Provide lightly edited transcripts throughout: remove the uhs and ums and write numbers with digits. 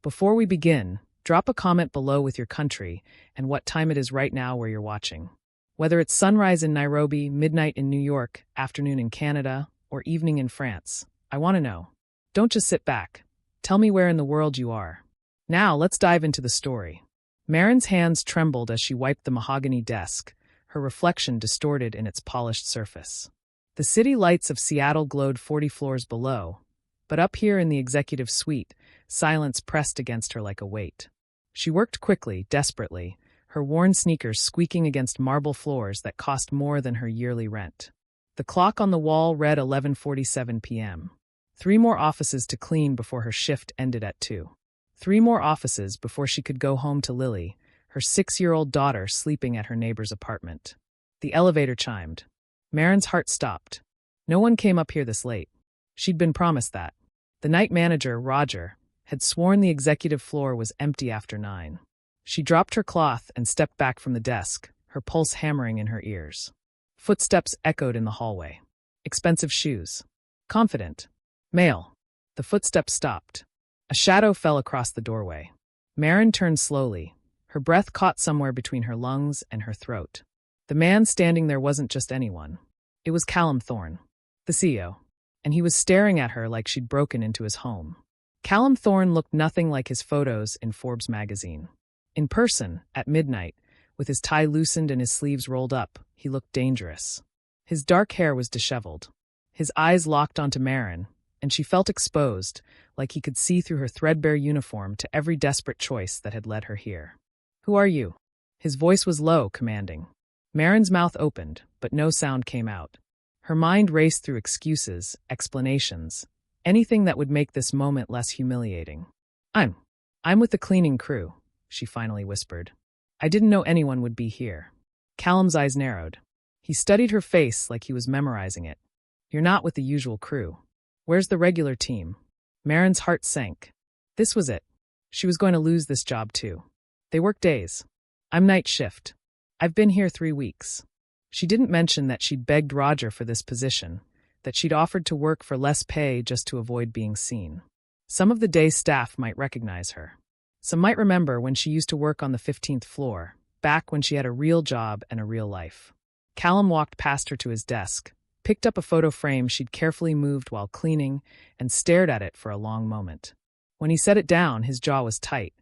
Before we begin, drop a comment below with your country and what time it is right now where you're watching. Whether it's sunrise in Nairobi, midnight in New York, afternoon in Canada, or evening in France, I want to know. Don't just sit back. Tell me where in the world you are. Now, let's dive into the story. Maren's hands trembled as she wiped the mahogany desk, her reflection distorted in its polished surface. The city lights of Seattle glowed 40 floors below, but up here in the executive suite, silence pressed against her like a weight. She worked quickly, desperately, her worn sneakers squeaking against marble floors that cost more than her yearly rent. The clock on the wall read 11:47 p.m. 3 more offices to clean before her shift ended at 2. 3 more offices before she could go home to Lily, her 6-year-old daughter sleeping at her neighbor's apartment. The elevator chimed. Maren's heart stopped. No one came up here this late. She'd been promised that. The night manager, Roger, had sworn the executive floor was empty after 9. She dropped her cloth and stepped back from the desk, her pulse hammering in her ears. Footsteps echoed in the hallway. Expensive shoes. Confident. Male. The footsteps stopped. A shadow fell across the doorway. Maren turned slowly. Her breath caught somewhere between her lungs and her throat. The man standing there wasn't just anyone. It was Callum Thorne, the CEO, and he was staring at her like she'd broken into his home. Callum Thorne looked nothing like his photos in Forbes magazine. In person, at midnight, with his tie loosened and his sleeves rolled up, he looked dangerous. His dark hair was disheveled. His eyes locked onto Maren, and she felt exposed, like he could see through her threadbare uniform to every desperate choice that had led her here. "Who are you?" His voice was low, commanding. Maren's mouth opened, but no sound came out. Her mind raced through excuses, explanations, anything that would make this moment less humiliating. I'm with the cleaning crew," she finally whispered. "I didn't know anyone would be here." Callum's eyes narrowed. He studied her face like he was memorizing it. "You're not with the usual crew. Where's the regular team?" Maren's heart sank. This was it. She was going to lose this job too. They work days. I'm night shift. I've been here 3 weeks. She didn't mention that she'd begged Roger for this position, that she'd offered to work for less pay just to avoid being seen. Some of the day's staff might recognize her. Some might remember when she used to work on the 15th floor, back when she had a real job and a real life. Callum walked past her to his desk, picked up a photo frame she'd carefully moved while cleaning, and stared at it for a long moment. When he set it down, his jaw was tight.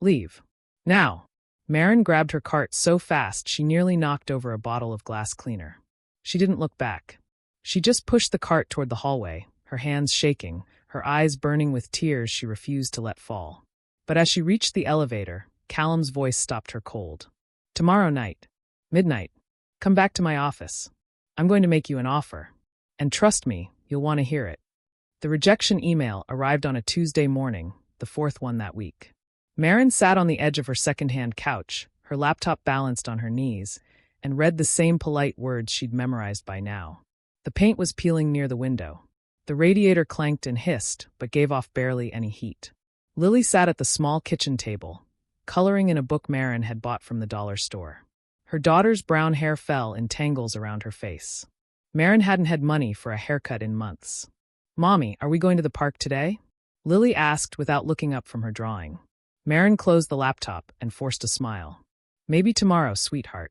"Leave. Now." Maren grabbed her cart so fast she nearly knocked over a bottle of glass cleaner. She didn't look back. She just pushed the cart toward the hallway, her hands shaking, her eyes burning with tears she refused to let fall. But as she reached the elevator, Callum's voice stopped her cold. "Tomorrow night. Midnight. Come back to my office. I'm going to make you an offer. And trust me, you'll want to hear it." The rejection email arrived on a Tuesday morning, the 4th one that week. Maren sat on the edge of her second-hand couch, her laptop balanced on her knees, and read the same polite words she'd memorized by now. The paint was peeling near the window. The radiator clanked and hissed, but gave off barely any heat. Lily sat at the small kitchen table, coloring in a book Maren had bought from the dollar store. Her daughter's brown hair fell in tangles around her face. Maren hadn't had money for a haircut in months. "Mommy, are we going to the park today?" Lily asked without looking up from her drawing. Maren closed the laptop and forced a smile. "Maybe tomorrow, sweetheart."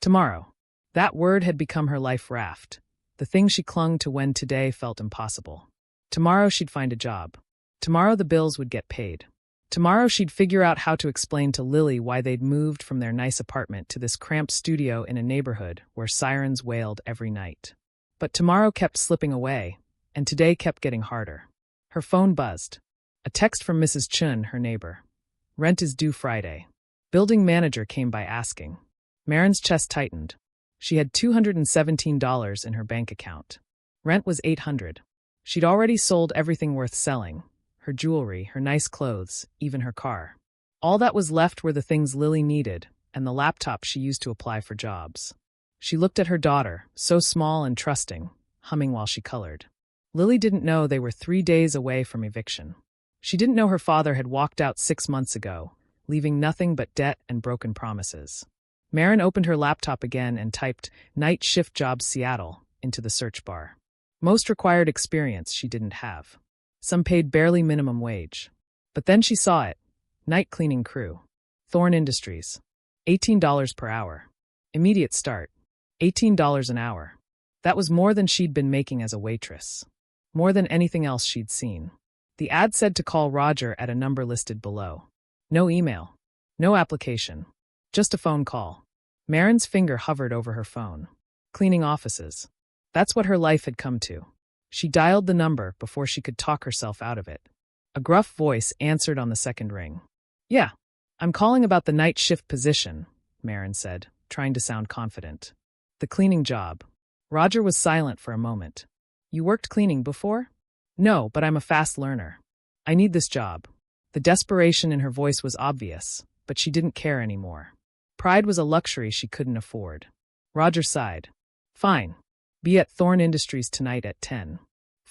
Tomorrow. That word had become her life raft, the thing she clung to when today felt impossible. Tomorrow she'd find a job. Tomorrow the bills would get paid. Tomorrow she'd figure out how to explain to Lily why they'd moved from their nice apartment to this cramped studio in a neighborhood where sirens wailed every night. But tomorrow kept slipping away, and today kept getting harder. Her phone buzzed. A text from Mrs. Chun, her neighbor. "Rent is due Friday." Building manager came by asking. Maren's chest tightened. She had $217 in her bank account. Rent was $800. She'd already sold everything worth selling. Her jewelry, her nice clothes, even her car. All that was left were the things Lily needed, and the laptop she used to apply for jobs. She looked at her daughter, so small and trusting, humming while she colored. Lily didn't know they were 3 days away from eviction. She didn't know her father had walked out 6 months ago, leaving nothing but debt and broken promises. Maren opened her laptop again and typed "Night Shift Jobs Seattle" into the search bar. Most required experience she didn't have. Some paid barely minimum wage. But then she saw it, Night cleaning crew. Thorne Industries. $18 per hour. Immediate start. $18 an hour. That was more than she'd been making as a waitress. More than anything else she'd seen. The ad said to call Roger at a number listed below. No email. No application. Just a phone call. Maren's finger hovered over her phone. Cleaning offices. That's what her life had come to. She dialed the number before she could talk herself out of it. A gruff voice answered on the second ring. Yeah, I'm calling about the night shift position, Maren said, trying to sound confident. The cleaning job. Roger was silent for a moment. You worked cleaning before? No, but I'm a fast learner. I need this job. The desperation in her voice was obvious, but she didn't care anymore. Pride was a luxury she couldn't afford. Roger sighed. Fine. Be at Thorne Industries tonight at 10.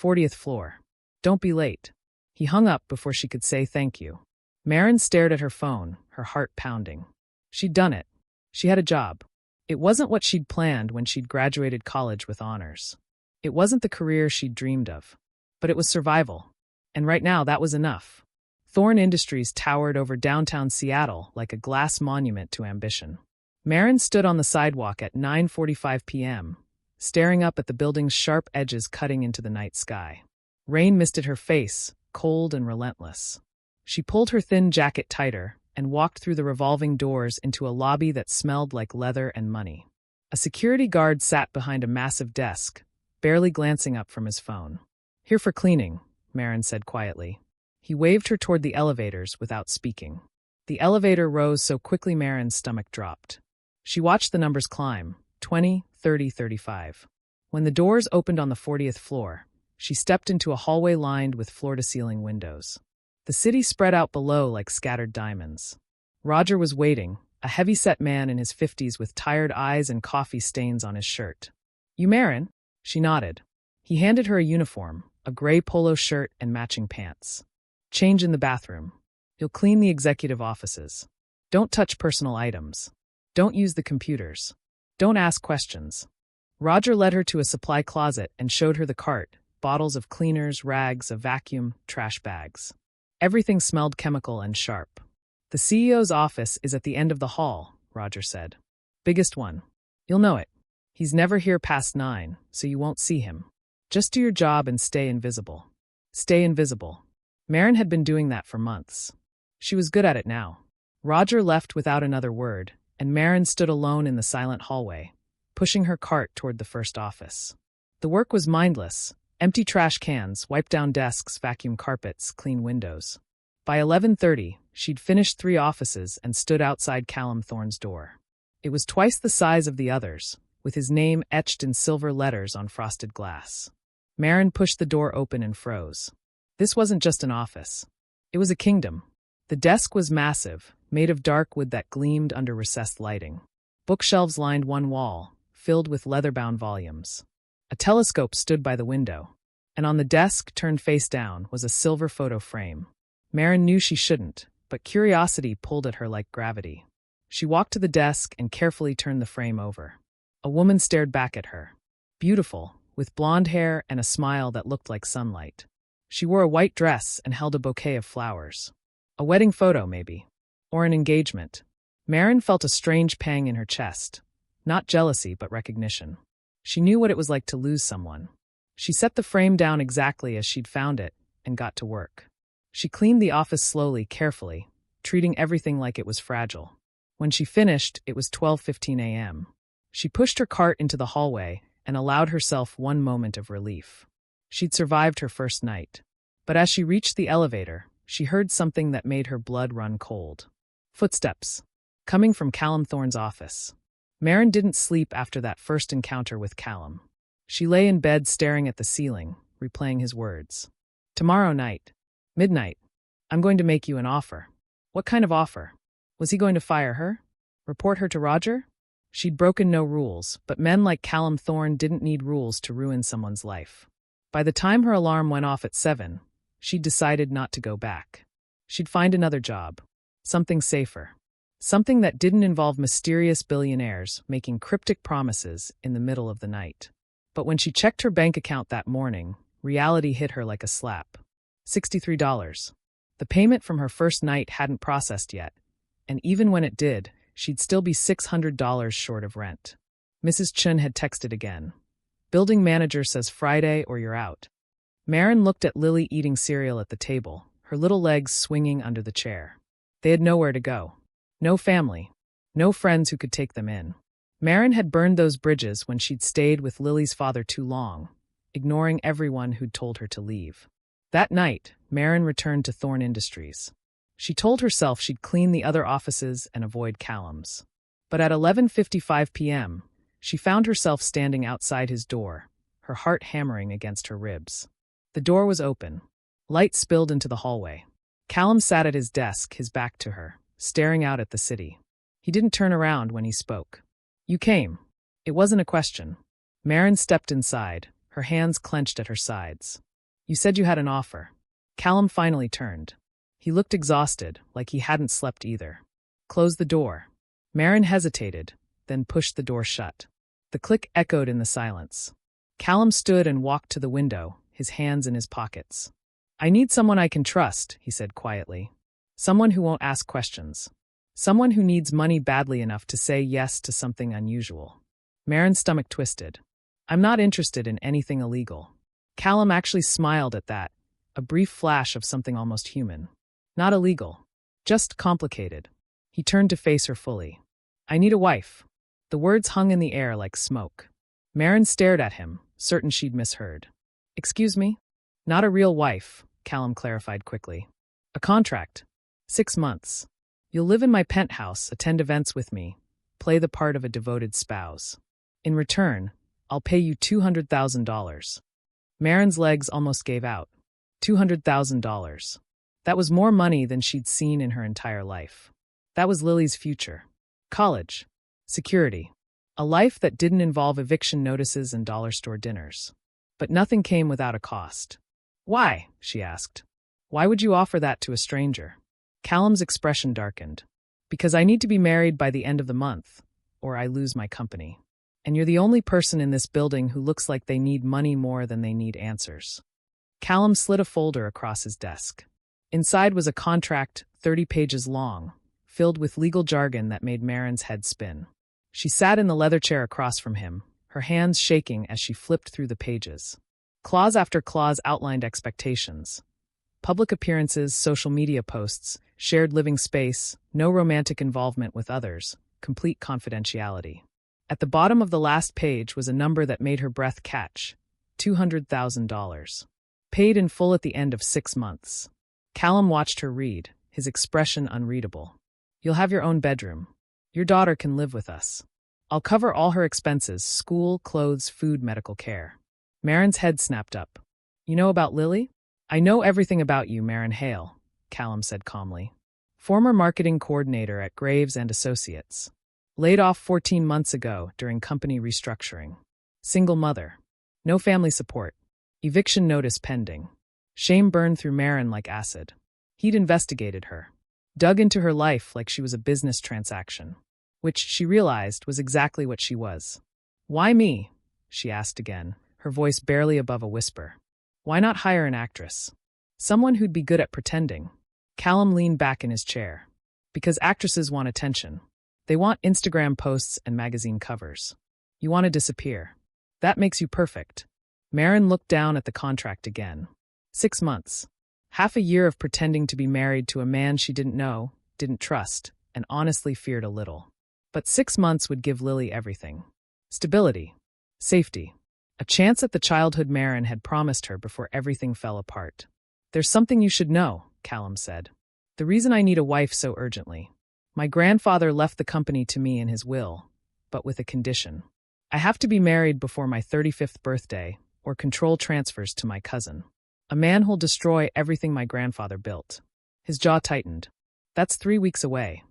40th floor. Don't be late. He hung up before she could say thank you. Maren stared at her phone, her heart pounding. She'd done it. She had a job. It wasn't what she'd planned when she'd graduated college with honors. It wasn't the career she'd dreamed of. But it was survival. And right now that was enough. Thorne Industries towered over downtown Seattle like a glass monument to ambition. Maren stood on the sidewalk at 9:45 p.m., staring up at the building's sharp edges cutting into the night sky. Rain misted her face, cold and relentless. She pulled her thin jacket tighter and walked through the revolving doors into a lobby that smelled like leather and money. A security guard sat behind a massive desk, barely glancing up from his phone. Here for cleaning, Maren said quietly. He waved her toward the elevators without speaking. The elevator rose so quickly Maren's stomach dropped. She watched the numbers climb, 20, 30, 35. When the doors opened on the 40th floor, she stepped into a hallway lined with floor-to-ceiling windows. The city spread out below like scattered diamonds. Roger was waiting, a heavy-set man in his 50s with tired eyes and coffee stains on his shirt. You Maren? She nodded. He handed her a uniform, a gray polo shirt and matching pants. Change in the bathroom. You'll clean the executive offices. Don't touch personal items. Don't use the computers. Don't ask questions. Roger led her to a supply closet and showed her the cart, bottles of cleaners, rags, a vacuum, trash bags. Everything smelled chemical and sharp. The CEO's office is at the end of the hall, Roger said. Biggest one. You'll know it. He's never here past 9, so you won't see him. Just do your job and stay invisible. Stay invisible. Maren had been doing that for months. She was good at it now. Roger left without another word, and Maren stood alone in the silent hallway, pushing her cart toward the first office. The work was mindless. Empty trash cans, wipe down desks, vacuum carpets, clean windows. By 11:30, she'd finished 3 offices and stood outside Callum Thorne's door. It was twice the size of the others, with his name etched in silver letters on frosted glass. Maren pushed the door open and froze. This wasn't just an office. It was a kingdom. The desk was massive, made of dark wood that gleamed under recessed lighting. Bookshelves lined one wall, filled with leather-bound volumes. A telescope stood by the window, and on the desk, turned face down, was a silver photo frame. Maren knew she shouldn't, but curiosity pulled at her like gravity. She walked to the desk and carefully turned the frame over. A woman stared back at her. Beautiful, with blonde hair and a smile that looked like sunlight. She wore a white dress and held a bouquet of flowers. A wedding photo, maybe. Or an engagement. Maren felt a strange pang in her chest. Not jealousy, but recognition. She knew what it was like to lose someone. She set the frame down exactly as she'd found it and got to work. She cleaned the office slowly, carefully, treating everything like it was fragile. When she finished, it was 12:15 a.m. She pushed her cart into the hallway and allowed herself one moment of relief. She'd survived her first night. But as she reached the elevator, she heard something that made her blood run cold. Footsteps. Coming from Callum Thorne's office. Maren didn't sleep after that first encounter with Callum. She lay in bed staring at the ceiling, replaying his words. Tomorrow night. Midnight. I'm going to make you an offer. What kind of offer? Was he going to fire her? Report her to Roger? She'd broken no rules, but men like Callum Thorne didn't need rules to ruin someone's life. By the time her alarm went off at 7, she'd decided not to go back. She'd find another job. Something safer. Something that didn't involve mysterious billionaires making cryptic promises in the middle of the night. But when she checked her bank account that morning, reality hit her like a slap. $63. The payment from her first night hadn't processed yet, and even when it did, she'd still be $600 short of rent. Mrs. Chun had texted again. Building manager says Friday or you're out. Maren looked at Lily eating cereal at the table, her little legs swinging under the chair. They had nowhere to go. No family. No friends who could take them in. Maren had burned those bridges when she'd stayed with Lily's father too long, ignoring everyone who'd told her to leave. That night, Maren returned to Thorne Industries. She told herself she'd clean the other offices and avoid Callum's. But at 11:55 p.m., she found herself standing outside his door, her heart hammering against her ribs. The door was open. Light spilled into the hallway. Callum sat at his desk, his back to her, staring out at the city. He didn't turn around when he spoke. You came. It wasn't a question. Maren stepped inside, her hands clenched at her sides. You said you had an offer. Callum finally turned. He looked exhausted, like he hadn't slept either. Close the door. Maren hesitated, then pushed the door shut. The click echoed in the silence. Callum stood and walked to the window, his hands in his pockets. I need someone I can trust, he said quietly. Someone who won't ask questions. Someone who needs money badly enough to say yes to something unusual. Maren's stomach twisted. I'm not interested in anything illegal. Callum actually smiled at that, a brief flash of something almost human. Not illegal. Just complicated. He turned to face her fully. I need a wife. The words hung in the air like smoke. Maren stared at him, certain she'd misheard. Excuse me? Not a real wife, Callum clarified quickly. A contract. 6 months. You'll live in my penthouse, attend events with me, play the part of a devoted spouse. In return, I'll pay you $200,000. Maren's legs almost gave out. $200,000. That was more money than she'd seen in her entire life. That was Lily's future. College. Security. A life that didn't involve eviction notices and dollar store dinners. But nothing came without a cost. Why? She asked. Why would you offer that to a stranger? Callum's expression darkened. Because I need to be married by the end of the month, or I lose my company. And you're the only person in this building who looks like they need money more than they need answers. Callum slid a folder across his desk. Inside was a contract 30 pages long, filled with legal jargon that made Maren's head spin. She sat in the leather chair across from him, her hands shaking as she flipped through the pages. Clause after clause outlined expectations. Public appearances, social media posts, shared living space, no romantic involvement with others, complete confidentiality. At the bottom of the last page was a number that made her breath catch. $200,000. Paid in full at the end of 6 months. Callum watched her read, his expression unreadable. You'll have your own bedroom. Your daughter can live with us. I'll cover all her expenses, school, clothes, food, medical care. Maren's head snapped up. You know about Lily? I know everything about you, Maren Hale, Callum said calmly. Former marketing coordinator at Graves and Associates. Laid off 14 months ago during company restructuring. Single mother. No family support. Eviction notice pending. Shame burned through Maren like acid. He'd investigated her. Dug into her life like she was a business transaction. Which, she realized, was exactly what she was. Why me? She asked again, her voice barely above a whisper. Why not hire an actress? Someone who'd be good at pretending. Callum leaned back in his chair. Because actresses want attention. They want Instagram posts and magazine covers. You want to disappear. That makes you perfect. Maren looked down at the contract again. 6 months. Half a year of pretending to be married to a man she didn't know, didn't trust, and honestly feared a little. But 6 months would give Lily everything. Stability. Safety. A chance at the childhood Maren had promised her before everything fell apart. There's something you should know, Callum said. The reason I need a wife so urgently. My grandfather left the company to me in his will, but with a condition. I have to be married before my 35th birthday, or control transfers to my cousin. A man who'll destroy everything my grandfather built. His jaw tightened. That's 3 weeks away.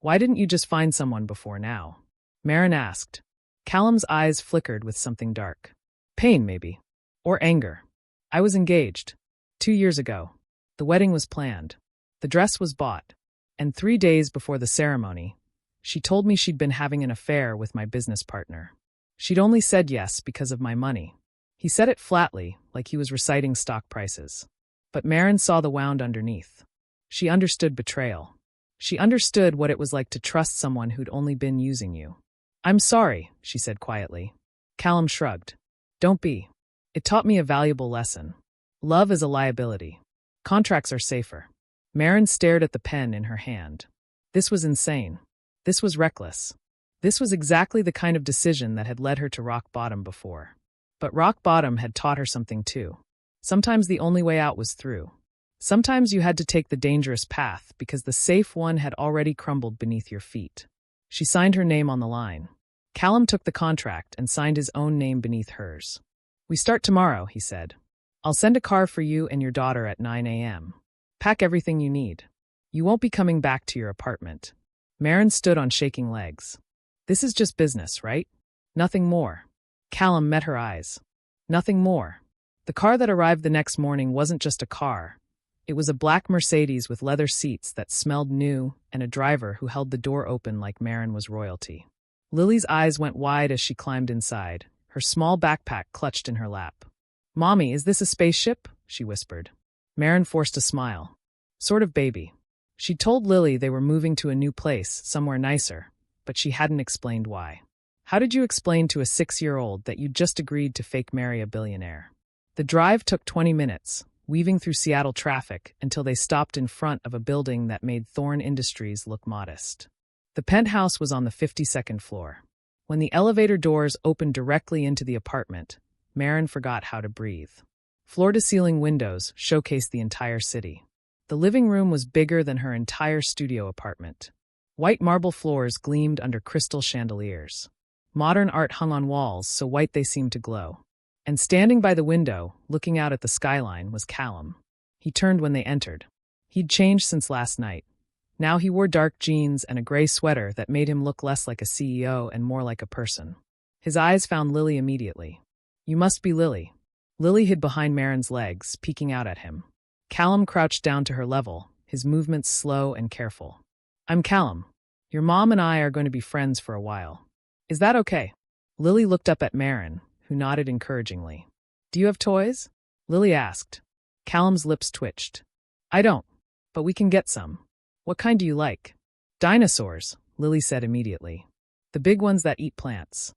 Why didn't you just find someone before now? Maren asked. Callum's eyes flickered with something dark. Pain, maybe. Or anger. I was engaged. 2 years ago. The wedding was planned. The dress was bought. And 3 days before the ceremony, she told me she'd been having an affair with my business partner. She'd only said yes because of my money. He said it flatly, like he was reciting stock prices. But Maren saw the wound underneath. She understood betrayal. She understood what it was like to trust someone who'd only been using you. "I'm sorry," she said quietly. Callum shrugged. "Don't be. It taught me a valuable lesson. Love is a liability. Contracts are safer." Maren stared at the pen in her hand. This was insane. This was reckless. This was exactly the kind of decision that had led her to rock bottom before. But rock bottom had taught her something too. Sometimes the only way out was through. Sometimes you had to take the dangerous path because the safe one had already crumbled beneath your feet. She signed her name on the line. Callum took the contract and signed his own name beneath hers. "We start tomorrow," he said. "I'll send a car for you and your daughter at 9 a.m. Pack everything you need. You won't be coming back to your apartment." Maren stood on shaking legs. "This is just business, right? Nothing more." Callum met her eyes. Nothing more. The car that arrived the next morning wasn't just a car. It was a black Mercedes with leather seats that smelled new and a driver who held the door open like Maren was royalty. Lily's eyes went wide as she climbed inside, her small backpack clutched in her lap. "Mommy, is this a spaceship?" she whispered. Maren forced a smile. "Sort of, baby." She'd told Lily they were moving to a new place, somewhere nicer, but she hadn't explained why. How did you explain to a 6-year-old that you'd just agreed to fake marry a billionaire? The drive took 20 minutes, weaving through Seattle traffic until they stopped in front of a building that made Thorne Industries look modest. The penthouse was on the 52nd floor. When the elevator doors opened directly into the apartment, Maren forgot how to breathe. Floor-to-ceiling windows showcased the entire city. The living room was bigger than her entire studio apartment. White marble floors gleamed under crystal chandeliers. Modern art hung on walls so white they seemed to glow. And standing by the window, looking out at the skyline, was Callum. He turned when they entered. He'd changed since last night. Now he wore dark jeans and a gray sweater that made him look less like a CEO and more like a person. His eyes found Lily immediately. "You must be Lily." Lily hid behind Maren's legs, peeking out at him. Callum crouched down to her level, his movements slow and careful. "I'm Callum. Your mom and I are going to be friends for a while. Is that okay?" Lily looked up at Maren, who nodded encouragingly. "Do you have toys?" Lily asked. Callum's lips twitched. "I don't, but we can get some. What kind do you like?" "Dinosaurs," Lily said immediately. "The big ones that eat plants."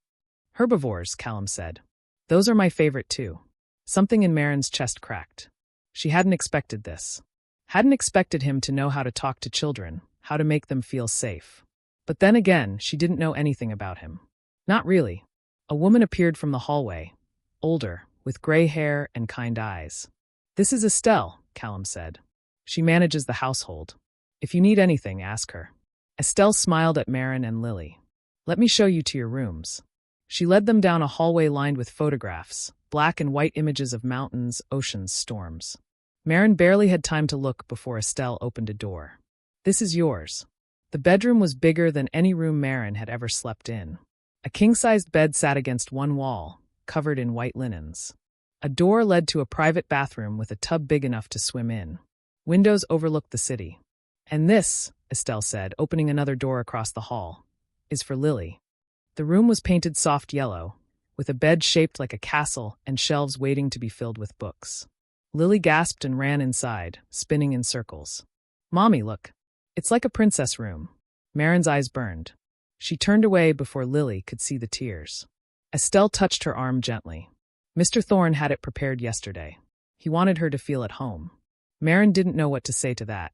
"Herbivores," Callum said. "Those are my favorite too." Something in Maren's chest cracked. She hadn't expected this. Hadn't expected him to know how to talk to children, how to make them feel safe. But then again, she didn't know anything about him. Not really. A woman appeared from the hallway, older, with gray hair and kind eyes. "This is Estelle," Callum said. "She manages the household. If you need anything, ask her." Estelle smiled at Maren and Lily. "Let me show you to your rooms." She led them down a hallway lined with photographs, black and white images of mountains, oceans, storms. Maren barely had time to look before Estelle opened a door. "This is yours." The bedroom was bigger than any room Maren had ever slept in. A king-sized bed sat against one wall, covered in white linens. A door led to a private bathroom with a tub big enough to swim in. Windows overlooked the city. "And this," Estelle said, opening another door across the hall, "is for Lily." The room was painted soft yellow, with a bed shaped like a castle and shelves waiting to be filled with books. Lily gasped and ran inside, spinning in circles. "Mommy, look. It's like a princess room." Maren's eyes burned. She turned away before Lily could see the tears. Estelle touched her arm gently. "Mr. Thorne had it prepared yesterday. He wanted her to feel at home." Maren didn't know what to say to that.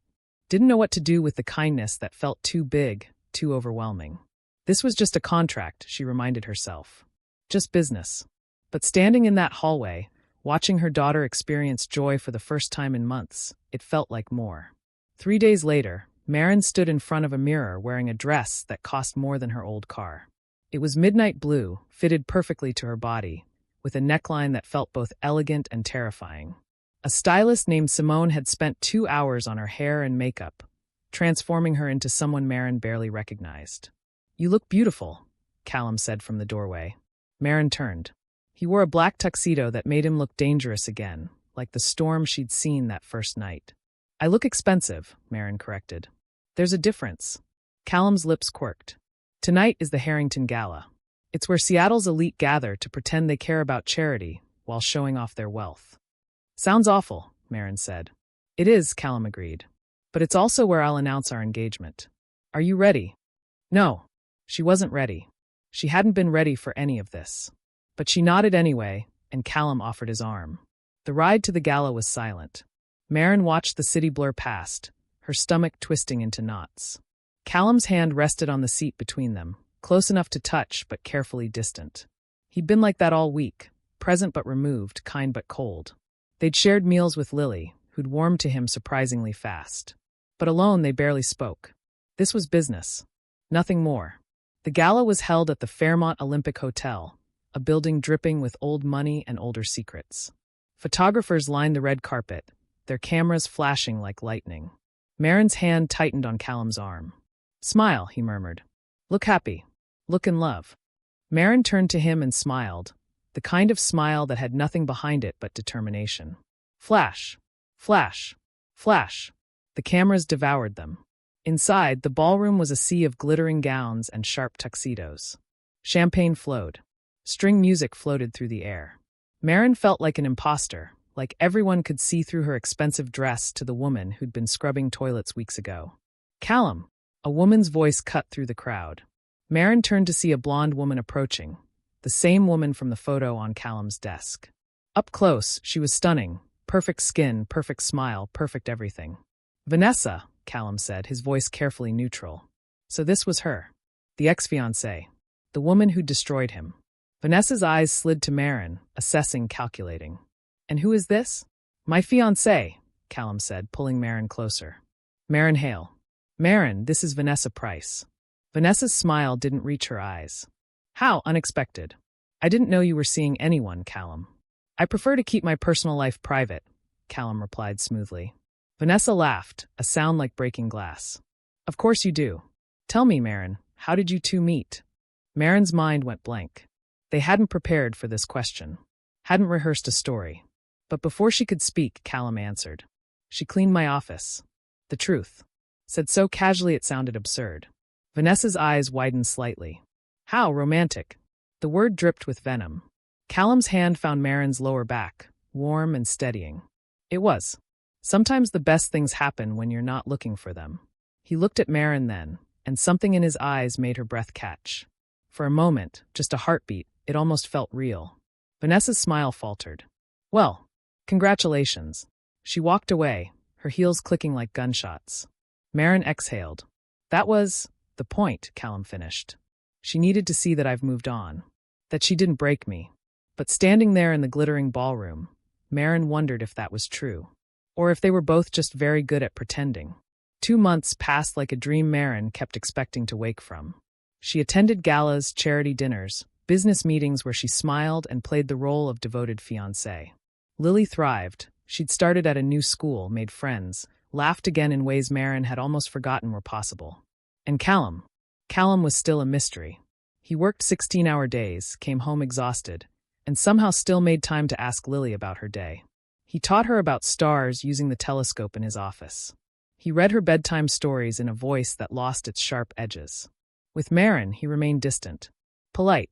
Didn't know what to do with the kindness that felt too big, too overwhelming. This was just a contract, she reminded herself. Just business. But standing in that hallway, watching her daughter experience joy for the first time in months, it felt like more. 3 days later, Maren stood in front of a mirror wearing a dress that cost more than her old car. It was midnight blue, fitted perfectly to her body, with a neckline that felt both elegant and terrifying. A stylist named Simone had spent 2 hours on her hair and makeup, transforming her into someone Maren barely recognized. "You look beautiful," Callum said from the doorway. Maren turned. He wore a black tuxedo that made him look dangerous again, like the storm she'd seen that first night. "I look expensive," Maren corrected. "There's a difference." Callum's lips quirked. "Tonight is the Harrington Gala. It's where Seattle's elite gather to pretend they care about charity while showing off their wealth." "Sounds awful," Maren said. "It is," Callum agreed. But it's also where I'll announce our engagement. Are you ready? No. She wasn't ready. She hadn't been ready for any of this. But she nodded anyway, and Callum offered his arm. The ride to the gala was silent. Maren watched the city blur past, her stomach twisting into knots. Callum's hand rested on the seat between them, close enough to touch but carefully distant. He'd been like that all week, present but removed, kind but cold. They'd shared meals with Lily, who'd warmed to him surprisingly fast. But alone they barely spoke. This was business. Nothing more. The gala was held at the Fairmont Olympic Hotel, a building dripping with old money and older secrets. Photographers lined the red carpet, their cameras flashing like lightning. Maren's hand tightened on Callum's arm. "Smile," he murmured. "Look happy. Look in love." Maren turned to him and smiled, the kind of smile that had nothing behind it but determination. Flash. Flash. Flash. The cameras devoured them. Inside, the ballroom was a sea of glittering gowns and sharp tuxedos. Champagne flowed. String music floated through the air. Maren felt like an imposter, like everyone could see through her expensive dress to the woman who'd been scrubbing toilets weeks ago. "Callum!" A woman's voice cut through the crowd. Maren turned to see a blonde woman approaching, the same woman from the photo on Callum's desk. Up close, she was stunning. Perfect skin, perfect smile, perfect everything. "Vanessa," Callum said, his voice carefully neutral. So this was her. The ex-fiancée. The woman who'd destroyed him. Vanessa's eyes slid to Maren, assessing, calculating. "And who is this?" "My fiancée," Callum said, pulling Maren closer. "Maren Hale." "Maren, this is Vanessa Price." Vanessa's smile didn't reach her eyes. "How unexpected. I didn't know you were seeing anyone, Callum." "I prefer to keep my personal life private," Callum replied smoothly. Vanessa laughed, a sound like breaking glass. "Of course you do. Tell me, Maren, how did you two meet?" Maren's mind went blank. They hadn't prepared for this question. Hadn't rehearsed a story. But before she could speak, Callum answered. "She cleaned my office." The truth. Said so casually it sounded absurd. Vanessa's eyes widened slightly. "How romantic." The word dripped with venom. Callum's hand found Maren's lower back, warm and steadying. It was. Sometimes the best things happen when you're not looking for them. He looked at Maren then, and something in his eyes made her breath catch. For a moment, just a heartbeat, it almost felt real. Vanessa's smile faltered. "Well, congratulations." She walked away, her heels clicking like gunshots. Maren exhaled. "That was the point," Callum finished. "She needed to see that I've moved on. That she didn't break me." But standing there in the glittering ballroom, Maren wondered if that was true. Or if they were both just very good at pretending. 2 months passed like a dream Maren kept expecting to wake from. She attended galas, charity dinners, business meetings where she smiled and played the role of devoted fiancée. Lily thrived. She'd started at a new school, made friends, laughed again in ways Maren had almost forgotten were possible. And Callum was still a mystery. He worked 16-hour days, came home exhausted, and somehow still made time to ask Lily about her day. He taught her about stars using the telescope in his office. He read her bedtime stories in a voice that lost its sharp edges. With Maren, he remained distant. Polite.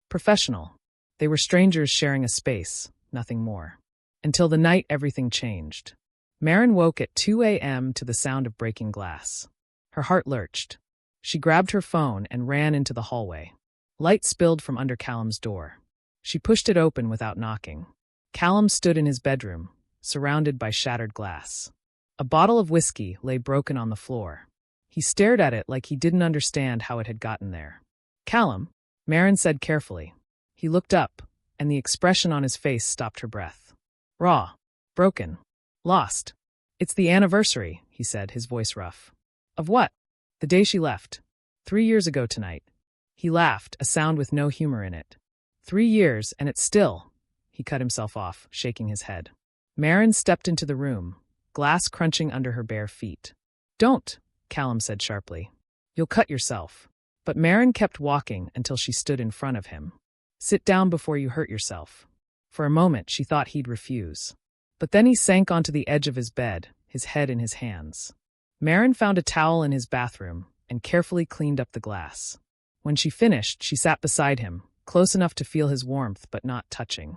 Professional. They were strangers sharing a space, nothing more. Until the night everything changed. Maren woke at 2 a.m. to the sound of breaking glass. Her heart lurched. She grabbed her phone and ran into the hallway. Light spilled from under Callum's door. She pushed it open without knocking. Callum stood in his bedroom, surrounded by shattered glass. A bottle of whiskey lay broken on the floor. He stared at it like he didn't understand how it had gotten there. "Callum," Maren said carefully. He looked up, and the expression on his face stopped her breath. "Raw. Broken. Lost. It's the anniversary," he said, his voice rough. "Of what?" "The day she left. 3 years ago tonight." He laughed, a sound with no humor in it. 3 years, and it's still... He cut himself off, shaking his head. Maren stepped into the room, glass crunching under her bare feet. "Don't," Callum said sharply. "You'll cut yourself." But Maren kept walking until she stood in front of him. "Sit down before you hurt yourself." For a moment, she thought he'd refuse. But then he sank onto the edge of his bed, his head in his hands. Maren found a towel in his bathroom and carefully cleaned up the glass. When she finished, she sat beside him, close enough to feel his warmth but not touching.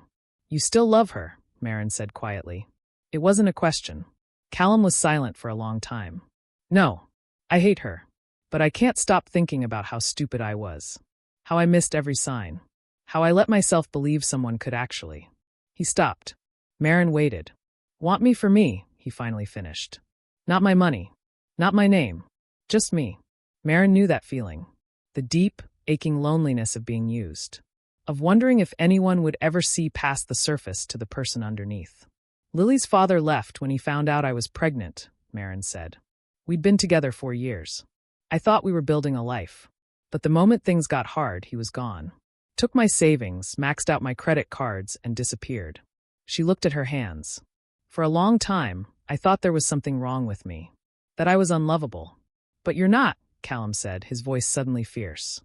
"You still love her," Maren said quietly. It wasn't a question. Callum was silent for a long time. No, I hate her. But I can't stop thinking about how stupid I was. How I missed every sign. How I let myself believe someone could actually. He stopped. Maren waited. Want me for me, he finally finished. Not my money. Not my name. Just me. Maren knew that feeling. The deep, aching loneliness of being used. Of wondering if anyone would ever see past the surface to the person underneath. Lily's father left when he found out I was pregnant, Maren said. We'd been together 4 years. I thought we were building a life. But the moment things got hard, he was gone. Took my savings, maxed out my credit cards, and disappeared. She looked at her hands. For a long time, I thought there was something wrong with me. That I was unlovable. But you're not, Callum said, his voice suddenly fierce.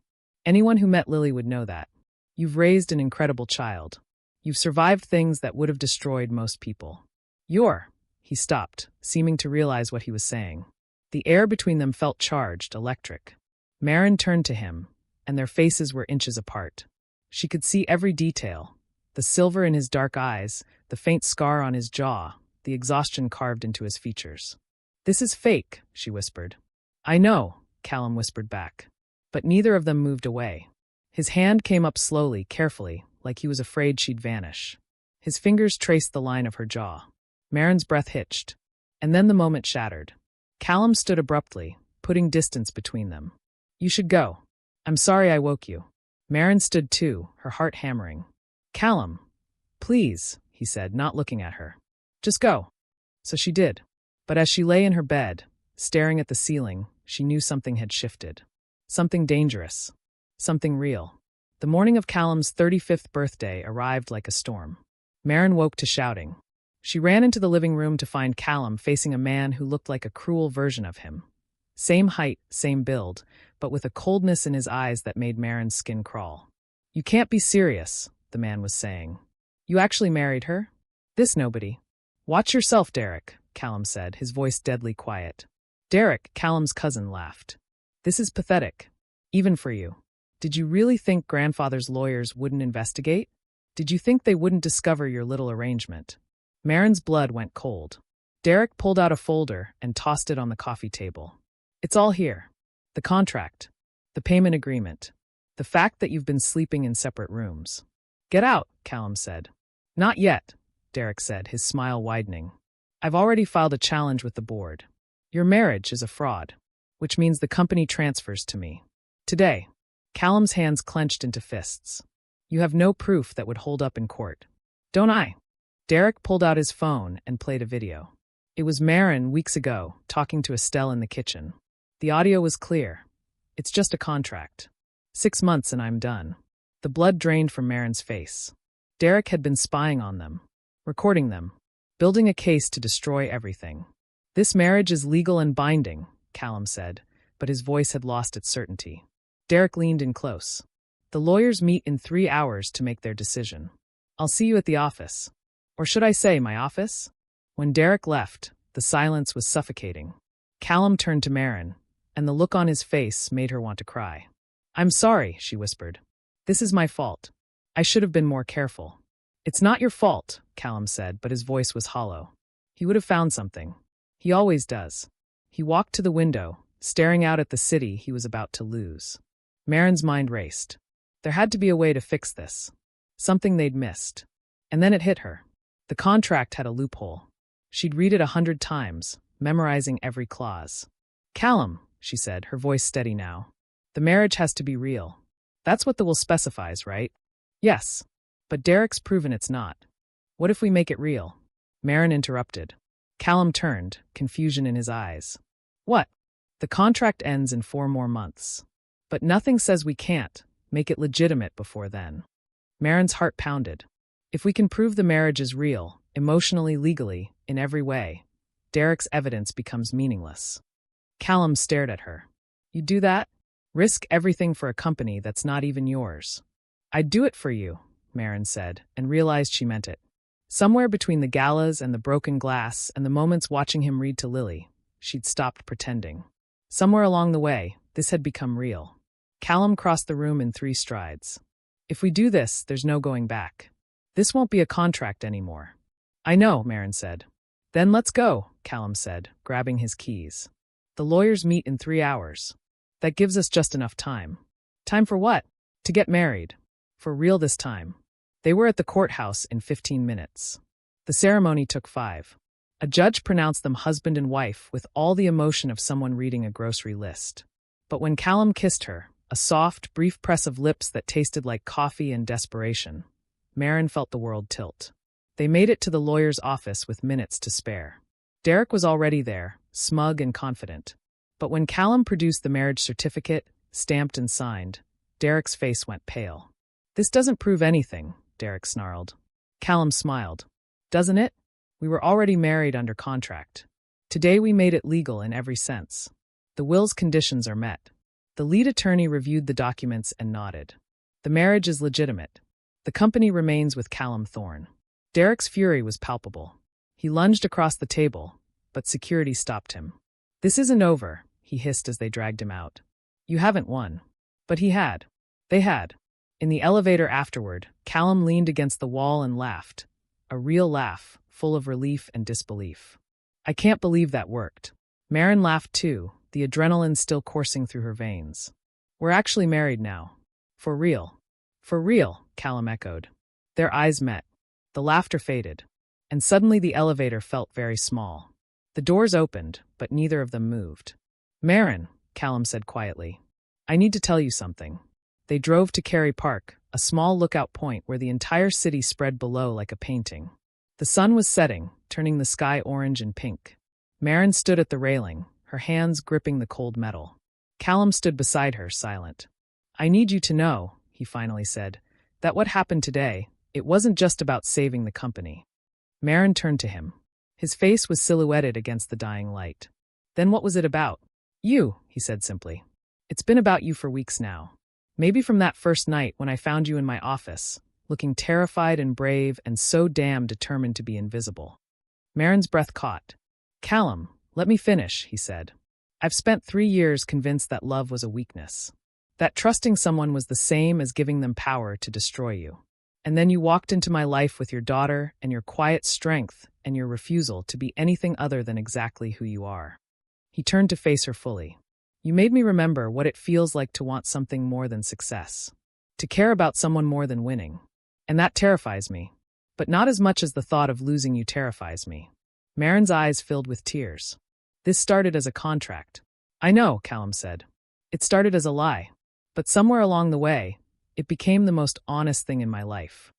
Anyone who met Lily would know that. You've raised an incredible child. You've survived things that would have destroyed most people. He stopped, seeming to realize what he was saying. The air between them felt charged, electric. Maren turned to him, and their faces were inches apart. She could see every detail. The silver in his dark eyes, the faint scar on his jaw, the exhaustion carved into his features. This is fake, she whispered. I know, Callum whispered back. But neither of them moved away. His hand came up slowly, carefully, like he was afraid she'd vanish. His fingers traced the line of her jaw. Maren's breath hitched. And then the moment shattered. Callum stood abruptly, putting distance between them. You should go. I'm sorry I woke you. Maren stood too, her heart hammering. Callum, please, he said, not looking at her. Just go. So she did. But as she lay in her bed, staring at the ceiling, she knew something had shifted. Something dangerous. Something real. The morning of Callum's 35th birthday arrived like a storm. Maren woke to shouting. She ran into the living room to find Callum facing a man who looked like a cruel version of him. Same height, same build, but with a coldness in his eyes that made Maren's skin crawl. You can't be serious, the man was saying. You actually married her? This nobody. Watch yourself, Derek, Callum said, his voice deadly quiet. Derek, Callum's cousin, laughed. This is pathetic. Even for you. Did you really think grandfather's lawyers wouldn't investigate? Did you think they wouldn't discover your little arrangement? Maren's blood went cold. Derek pulled out a folder and tossed it on the coffee table. It's all here. The contract. The payment agreement. The fact that you've been sleeping in separate rooms. Get out, Callum said. Not yet, Derek said, his smile widening. I've already filed a challenge with the board. Your marriage is a fraud, which means the company transfers to me. Today. Callum's hands clenched into fists. You have no proof that would hold up in court. Don't I? Derek pulled out his phone and played a video. It was Maren, weeks ago, talking to Estelle in the kitchen. The audio was clear. It's just a contract. 6 months and I'm done. The blood drained from Maren's face. Derek had been spying on them, recording them, building a case to destroy everything. This marriage is legal and binding, Callum said, but his voice had lost its certainty. Derek leaned in close. The lawyers meet in 3 hours to make their decision. I'll see you at the office. Or should I say my office? When Derek left, the silence was suffocating. Callum turned to Maren, and the look on his face made her want to cry. I'm sorry, she whispered. This is my fault. I should have been more careful. It's not your fault, Callum said, but his voice was hollow. He would have found something. He always does. He walked to the window, staring out at the city he was about to lose. Maren's mind raced. There had to be a way to fix this. Something they'd missed. And then it hit her. The contract had a loophole. She'd read it 100 times, memorizing every clause. Callum, she said, her voice steady now. The marriage has to be real. That's what the will specifies, right? Yes. But Derek's proven it's not. What if we make it real? Maren interrupted. Callum turned, confusion in his eyes. What? The contract ends in 4 more months. But nothing says we can't make it legitimate before then. Maren's heart pounded. If we can prove the marriage is real, emotionally, legally, in every way, Derek's evidence becomes meaningless. Callum stared at her. You'd do that? Risk everything for a company that's not even yours. I'd do it for you, Maren said, and realized she meant it. Somewhere between the galas and the broken glass and the moments watching him read to Lily, she'd stopped pretending. Somewhere along the way, this had become real. Callum crossed the room in 3 strides. If we do this, there's no going back. This won't be a contract anymore. I know, Maren said. Then let's go, Callum said, grabbing his keys. The lawyers meet in 3 hours. That gives us just enough time. Time for what? To get married. For real this time. They were at the courthouse in 15 minutes. The ceremony took 5. A judge pronounced them husband and wife with all the emotion of someone reading a grocery list. But when Callum kissed her, a soft, brief press of lips that tasted like coffee and desperation, Maren felt the world tilt. They made it to the lawyer's office with minutes to spare. Derek was already there, smug and confident. But when Callum produced the marriage certificate, stamped and signed, Derek's face went pale. "This doesn't prove anything," Derek snarled. Callum smiled. "Doesn't it? We were already married under contract. Today we made it legal in every sense. The will's conditions are met." The lead attorney reviewed the documents and nodded. "The marriage is legitimate. The company remains with Callum Thorne." Derek's fury was palpable. He lunged across the table, but security stopped him. "This isn't over," he hissed as they dragged him out. "You haven't won." But he had. They had. In the elevator afterward, Callum leaned against the wall and laughed. A real laugh, full of relief and disbelief. "I can't believe that worked." Maren laughed too, the adrenaline still coursing through her veins. "We're actually married now. For real." "For real," Callum echoed. Their eyes met. The laughter faded. And suddenly the elevator felt very small. The doors opened, but neither of them moved. "Maren," Callum said quietly, "I need to tell you something." They drove to Carey Park, a small lookout point where the entire city spread below like a painting. The sun was setting, turning the sky orange and pink. Maren stood at the railing, her hands gripping the cold metal. Callum stood beside her, silent. "I need you to know," he finally said, "that what happened today, it wasn't just about saving the company." Maren turned to him. His face was silhouetted against the dying light. "Then what was it about?" "You," he said simply. "It's been about you for weeks now. Maybe from that first night when I found you in my office, looking terrified and brave and so damn determined to be invisible." Maren's breath caught. "Callum, let me finish," he said. "I've spent 3 years convinced that love was a weakness. That trusting someone was the same as giving them power to destroy you. And then you walked into my life with your daughter and your quiet strength and your refusal to be anything other than exactly who you are." He turned to face her fully. "You made me remember what it feels like to want something more than success. To care about someone more than winning. And that terrifies me. But not as much as the thought of losing you terrifies me." Maren's eyes filled with tears. "This started as a contract." "I know," Callum said. "It started as a lie. But somewhere along the way, it became the most honest thing in my life."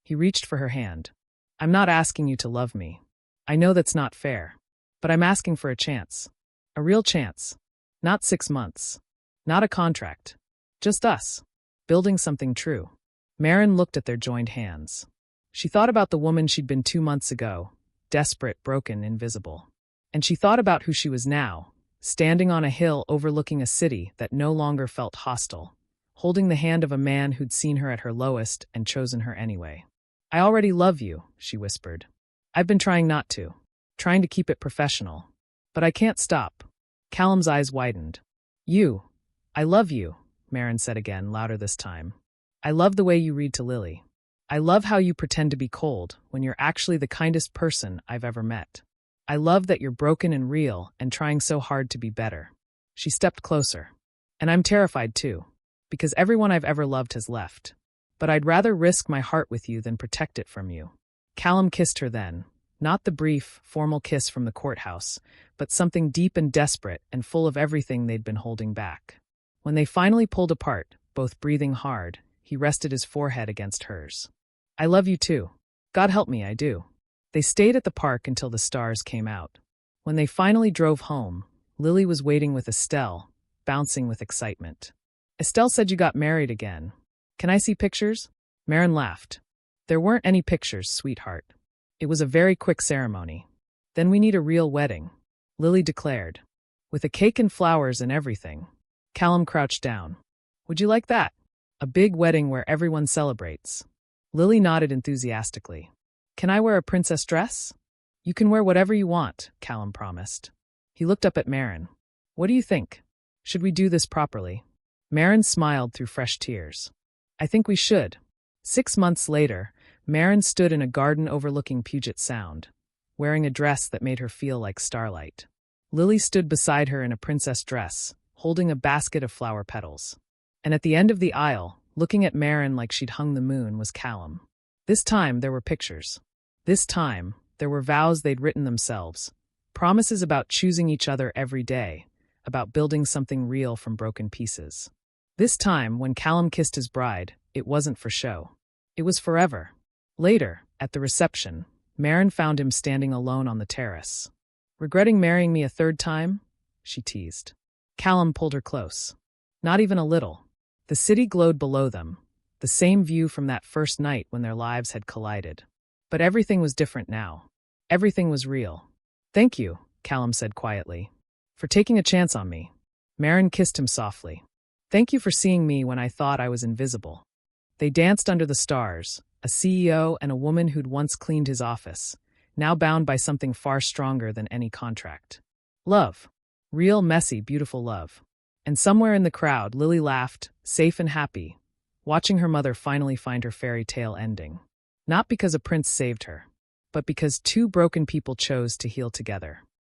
He reached for her hand. "I'm not asking you to love me. I know that's not fair. But I'm asking for a chance. A real chance. Not 6 months. Not a contract. Just us. Building something true." Maren looked at their joined hands. She thought about the woman she'd been 2 months ago, desperate, broken, invisible. And she thought about who she was now, standing on a hill overlooking a city that no longer felt hostile, holding the hand of a man who'd seen her at her lowest and chosen her anyway. "I already love you," she whispered. "I've been trying not to. Trying to keep it professional. But I can't stop." Callum's eyes widened. I love you," Maren said again, louder this time. "I love the way you read to Lily. I love how you pretend to be cold when you're actually the kindest person I've ever met. I love that you're broken and real and trying so hard to be better." She stepped closer. "And I'm terrified too, because everyone I've ever loved has left. But I'd rather risk my heart with you than protect it from you." Callum kissed her then, not the brief, formal kiss from the courthouse, but something deep and desperate and full of everything they'd been holding back. When they finally pulled apart, both breathing hard, he rested his forehead against hers. "I love you too. God help me, I do." They stayed at the park until the stars came out. When they finally drove home, Lily was waiting with Estelle, bouncing with excitement. "Estelle said you got married again. Can I see pictures?" Maren laughed. "There weren't any pictures, sweetheart. It was a very quick ceremony. Then we need a real wedding," Lily declared. "With a cake and flowers and everything." Callum crouched down. "Would you like that? A big wedding where everyone celebrates." Lily nodded enthusiastically. "Can I wear a princess dress?" "You can wear whatever you want," Callum promised. He looked up at Maren. "What do you think? Should we do this properly?" Maren smiled through fresh tears. "I think we should." 6 months later, Maren stood in a garden overlooking Puget Sound, wearing a dress that made her feel like starlight. Lily stood beside her in a princess dress, holding a basket of flower petals. And at the end of the aisle, looking at Maren like she'd hung the moon, was Callum. This time there were pictures. This time there were vows they'd written themselves, promises about choosing each other every day, about building something real from broken pieces. This time, when Callum kissed his bride, it wasn't for show. It was forever. Later, at the reception, Maren found him standing alone on the terrace. "Regretting marrying me a third time?" she teased. Callum pulled her close. Not even a little. The city glowed below them, the same view from that first night when their lives had collided. But everything was different now. Everything was real. "Thank you," Callum said quietly, "for taking a chance on me." Maren kissed him softly. "Thank you for seeing me when I thought I was invisible." They danced under the stars, a CEO and a woman who'd once cleaned his office, now bound by something far stronger than any contract. Love. Real, messy, beautiful love. And somewhere in the crowd, Lily laughed, safe and happy, watching her mother finally find her fairy tale ending. Not because a prince saved her, but because two broken people chose to heal together.